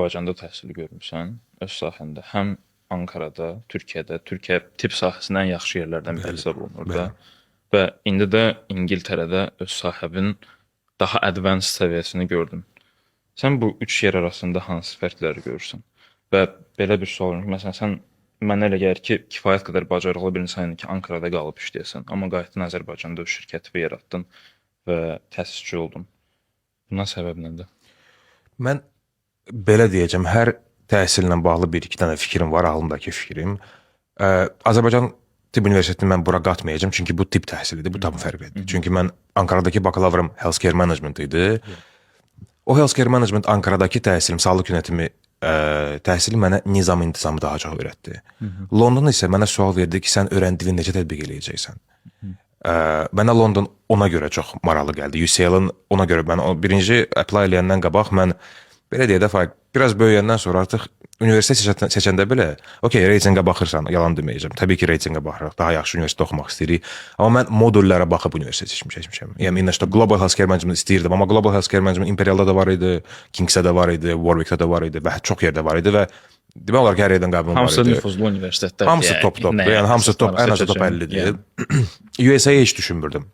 Azərbaycanda təhsil görmüsən, öz sahəndə. Həm Ankarada, Türkiyədə, Türkiyə tibb sahəsində ən yaxşı yerlərdən biri hesab olunur da. Və indi də İngiltərədə öz sahəbin daha advanced səviyyəsini gördüm. Sən bu üç yer arasında hansı fərqləri görürsən? Və belə bir sual verir. Məsələn, sən mənə elə gəlir ki, kifayət qədər bacarıqlı bir insan ki, Ankarada qalıb işləyəsən, amma qayıtdın Azərbaycanda öz şirkətini yaratdın və təsisçi oldun. Buna səbəb nədir? Mən belə deyəcəm, hər təhsillə bağlı bir-iki dənə fikrim var, ağlımdakı fikrim. Azərbaycan Tibb Universitetini mən bura qatmayacağım, çünki bu tibb təhsilidir, bu tam fərqlidir. Çünki mən Ankaradakı bakalavrım healthcare management idi. O healthcare management Ankaradakı təhsilim, sağlıq yönetimi təhsili mənə nizam-intizamı daha çox öyrətdi. London isə mənə sual verdi ki, sən öyrəndiyini necə tətbiq eləyəcəksən? Mənə London ona görə çox maraqlı gəldi. UCL-ın ona görə mən birinci apply eləyəndən qabaq mən belə deyə də biraz böyüyəndən sonra artıq universitet seçəndə belə okey, reytinqə baxırsan, yalan deməyəcəm. Təbii ki, reytinqə baxırıq, daha yaxşı universitet oxumaq istəyirik. Amma mən modullara baxıb universitet seçmişəm. Yəni Global Healthcare Management istəyirdim, amma Global Healthcare Management Imperialda da var idi, Kings'də də var idi, Warwick'də də var idi və çox yerdə var idi və demək olar ki, hər yerdən qəbulum var idi. Hamısı nüfuzlu universitetlər. Hamısı top-topdur. Yəni hamısı top, ən azı top 50-dir. USA-yı heç düşünmürdüm.